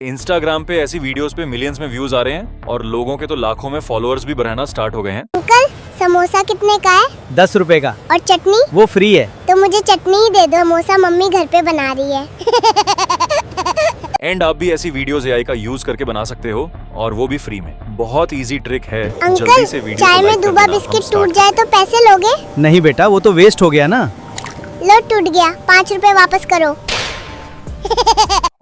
Instagram पे ऐसी videos पे मिलियंस में व्यूज आ रहे हैं और लोगों के तो लाखों में फॉलोअर्स भी बढ़ना स्टार्ट हो गए हैं। अंकल समोसा कितने का है? 10 रुपए का। और चटनी? वो फ्री है। तो मुझे चटनी ही दे दो, समोसा मम्मी घर पे बना रही है। एंड आप भी ऐसी वीडियोस एआई का यूज करके बना सकते हो और वो भी फ्री में। बहुत इजी ट्रिक है। अंकल जल्दी से वीडियो चाय में दूबा बिस्किट टूट जाए तो पैसे लोगे? नहीं बेटा, वो तो वेस्ट हो गया ना। लो टूट गया, 5 रुपए वापस करो।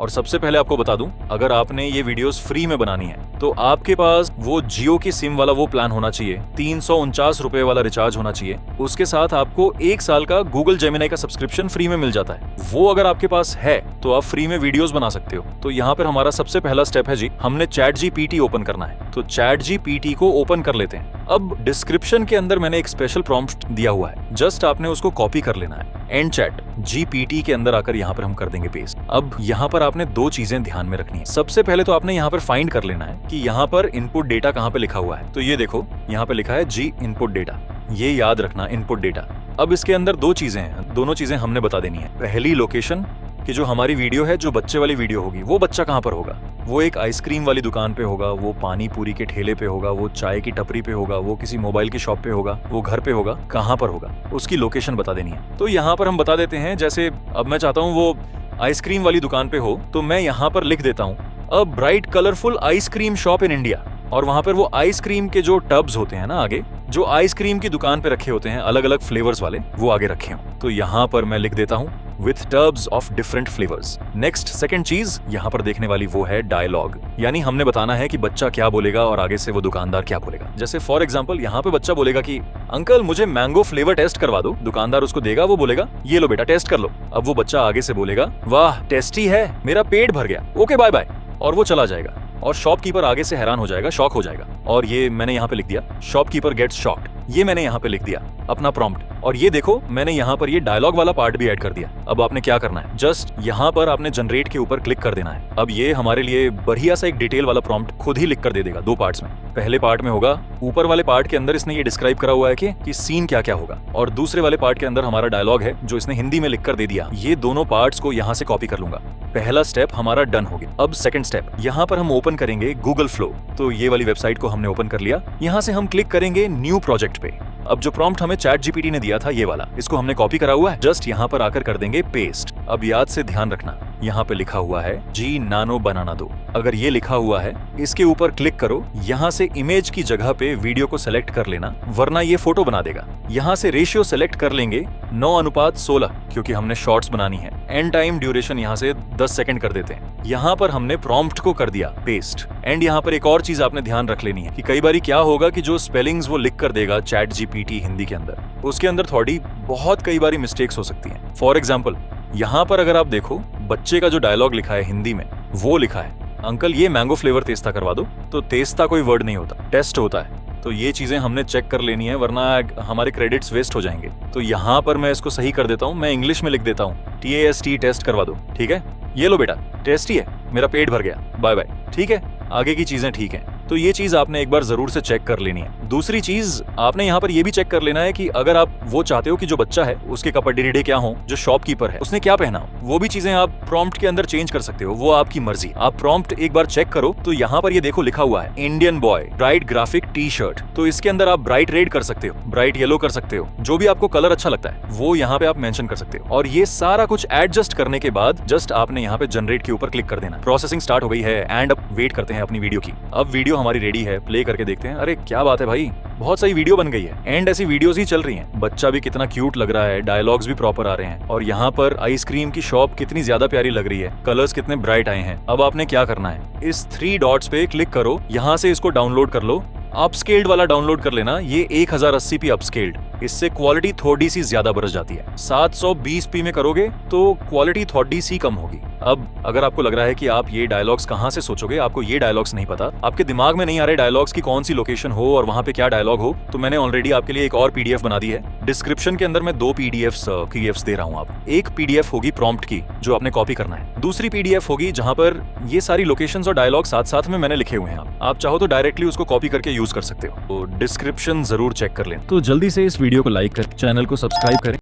और सबसे पहले आपको बता दूं, अगर आपने ये वीडियोस फ्री में बनानी है तो आपके पास वो जियो की सिम वाला वो प्लान होना चाहिए, 349 रुपए वाला रिचार्ज होना चाहिए। उसके साथ आपको 1 साल का गूगल जेमिनी का सब्सक्रिप्शन फ्री में मिल जाता है। वो अगर आपके पास है तो आप फ्री में वीडियोस बना सकते हो। तो यहाँ पर हमारा सबसे पहला स्टेप है जी, हमने ChatGPT ओपन करना है। तो ChatGPT को ओपन कर लेते हैं। अब डिस्क्रिप्शन के अंदर मैंने एक स्पेशल प्रॉम्प्ट दिया हुआ है, जस्ट आपने उसको कॉपी कर लेना है। एंड चैट GPT के अंदर आकर यहाँ पर हम कर देंगे पेस्ट। अब यहाँ पर आपने 2 चीजें ध्यान में रखनी है। सबसे पहले तो आपने यहाँ पर फाइंड कर लेना है कि यहाँ पर इनपुट डेटा कहाँ पे लिखा हुआ है। तो ये देखो, यहाँ पे लिखा है जी इनपुट डेटा, ये याद रखना, इनपुट डेटा। अब इसके अंदर 2 चीजें हैं, दोनों चीजें हमने बता देनी है। पहली लोकेशन कि जो हमारी वीडियो है, जो बच्चे वाली वीडियो होगी, वो बच्चा कहाँ पर होगा। वो एक आइसक्रीम वाली दुकान पे होगा, वो पानी पूरी के ठेले पे होगा, वो चाय की टपरी पे होगा, वो किसी मोबाइल की शॉप पे होगा, वो घर पे होगा, कहाँ पर होगा, उसकी लोकेशन बता देनी है। तो यहाँ पर हम बता देते हैं, जैसे अब मैं चाहता हूँ वो आइसक्रीम वाली दुकान पे हो, तो मैं यहाँ पर लिख देता हूँ a bright colourful ice cream shop in India. और वहां पर वो आइसक्रीम के जो टब्स होते हैं ना, आगे जो आइसक्रीम की दुकान पे रखे होते हैं अलग अलग फ्लेवर्स वाले, वो आगे रखे हों। तो यहाँ पर मैं लिख देता हूँ with tubs of different flavours. Next second चीज यहाँ पर देखने वाली वो है डायलॉग, यानी हमने बताना है कि बच्चा क्या बोलेगा और आगे से वो दुकानदार क्या बोलेगा। जैसे फॉर एग्जांपल यहाँ पे बच्चा बोलेगा कि अंकल मुझे मैंगो फ्लेवर टेस्ट करवा दो। दुकानदार उसको देगा, वो बोलेगा ये लो बेटा टेस्ट कर लो। अब वो बच्चा आगे से बोलेगा वाह टेस्टी है, मेरा पेट भर गया, ओके बाय बाय, और वो चला जाएगा। और शॉपकीपर आगे से हैरान हो जाएगा, शॉक हो जाएगा। और ये मैंने यहाँ पे लिख दिया शॉपकीपर गेट्स शॉक्ड, ये मैंने यहाँ पे लिख दिया अपना प्रॉम्प्ट। और ये देखो मैंने यहाँ पर ये डायलॉग वाला पार्ट भी ऐड कर दिया। अब आपने क्या करना है, जस्ट यहाँ पर आपने जनरेट के ऊपर क्लिक कर देना है। अब ये हमारे लिए बढ़िया सा एक डिटेल वाला प्रॉम्प्ट खुद ही लिख कर दे देगा 2 पार्ट्स में। पहले पार्ट में होगा, ऊपर वाले पार्ट के अंदर इसने ये डिस्क्राइब करा हुआ है कि सीन क्या क्या होगा, और दूसरे वाले पार्ट के अंदर हमारा डायलॉग है जो इसने हिंदी में लिख कर दे दिया। ये दोनों पार्ट्स को यहाँ से कॉपी कर लूंगा। पहला स्टेप हमारा डन हो गया। अब सेकंड स्टेप, यहाँ पर हम ओपन करेंगे गूगल फ्लो। तो ये वाली वेबसाइट को हमने ओपन कर लिया। यहाँ से हम क्लिक करेंगे न्यू प्रोजेक्ट पे। अब जो प्रॉम्प्ट हमें ChatGPT ने दिया था ये वाला, इसको हमने कॉपी करा हुआ है, जस्ट यहाँ पर आकर कर देंगे पेस्ट। अब याद से ध्यान रखना, यहाँ पे लिखा हुआ है जी नानो बनाना दो। अगर ये लिखा हुआ है, इसके ऊपर क्लिक करो। यहाँ से इमेज की जगह पे वीडियो को सेलेक्ट कर लेना, वरना ये फोटो बना देगा। यहाँ से रेशियो सेलेक्ट कर लेंगे 9:16, क्योंकि हमने शॉर्ट्स बनानी है। एंड टाइम ड्यूरेशन यहाँ से 10 सेकंड कर देते हैं। यहाँ पर हमने प्रॉम्प्ट को कर दिया पेस्ट। एंड यहाँ पर एक और चीज आपने ध्यान रख लेनी है कि कई बारी क्या होगा कि जो स्पेलिंग्स वो लिख कर देगा ChatGPT हिंदी के अंदर, उसके अंदर थोड़ी बहुत कई बारी मिस्टेक्स हो सकती हैं। फॉर एग्जाम्पल यहाँ पर अगर आप देखो, बच्चे का जो डायलॉग लिखा है हिंदी में, वो लिखा है अंकल ये मैंगो फ्लेवर तेस्ता करवा दो। तो तेस्ता कोई वर्ड नहीं होता, टेस्ट होता है। तो ये चीजें हमने चेक कर लेनी है, वरना हमारे क्रेडिट्स वेस्ट हो जाएंगे। तो यहाँ पर मैं इसको सही कर देता हूँ, मैं इंग्लिश में लिख देता हूँ TAST टेस्ट करवा दो। ठीक है, ये लो बेटा टेस्टी है, मेरा पेट भर गया, बाय बाय। ठीक है, आगे की चीजें ठीक हैं। तो ये चीज आपने एक बार जरूर से चेक कर लेनी है। दूसरी चीज आपने यहाँ पर ये भी चेक कर लेना है कि अगर आप वो चाहते हो कि जो बच्चा है उसके कपड़े डिडे क्या हो, जो शॉपकीपर है उसने क्या पहना हो, वो भी चीजें आप प्रॉम्प्ट के अंदर चेंज कर सकते हो, वो आपकी मर्जी। आप प्रॉम्प्ट एक बार चेक करो तो यहाँ पर ये देखो लिखा हुआ है Indian boy bright graphic T-shirt. तो इसके अंदर आप ब्राइट रेड कर सकते हो, ब्राइट येलो कर सकते हो, जो भी आपको कलर अच्छा लगता है वो यहाँ पे आप मेंशन कर सकते हो। और ये सारा कुछ एडजस्ट करने के बाद जस्ट आपने यहाँ पे जनरेट के ऊपर क्लिक कर देना। प्रोसेसिंग स्टार्ट हो गई है एंड अब वेट करते हैं अपनी वीडियो की। अब वीडियो हमारी रेडी है, प्ले करके देखते हैं। अरे क्या बात है भाई, बहुत सही वीडियो बन गई है। एंड ऐसी वीडियोस ही चल रही हैं। बच्चा भी कितना क्यूट लग रहा है, डायलॉग्स भी प्रॉपर आ रहे हैं, और यहाँ पर आइसक्रीम की शॉप कितनी ज्यादा प्यारी लग रही है, कलर्स कितने ब्राइट आए हैं। अब आपने क्या करना है, इस 3 डॉट्स पे क्लिक करो, यहाँ से इसको डाउनलोड कर लो। अपस्केल्ड वाला डाउनलोड कर लेना, ये 1080p अपस्केल्ड, इससे क्वालिटी थोड़ी सी ज्यादा बरस जाती है। 720p में करोगे तो क्वालिटी थोड़ी सी कम होगी। अब अगर आपको लग रहा है कि आप ये डायलॉग्स कहाँ से सोचोगे, आपको ये डायलॉग्स नहीं पता, आपके दिमाग में नहीं आ रहे डायलॉग्स की कौन सी लोकेशन हो और वहाँ पे क्या डायलॉग हो, तो मैंने ऑलरेडी आपके लिए एक और PDF बना दी है। डिस्क्रिप्शन के अंदर मैं 2 PDFs दे रहा हूँ। आप एक PDF होगी प्रॉम्प्ट की जो आपने कॉपी करना है, दूसरी PDF होगी जहाँ पर ये सारी लोकेशंस और डायलॉग साथ साथ में मैंने लिखे हुए हैं। आप चाहो तो डायरेक्टली उसको कॉपी करके यूज कर सकते हो। तो डिस्क्रिप्शन जरूर चेक कर लें। तो जल्दी से इस वीडियो को लाइक कर, चैनल को सब्सक्राइब करें।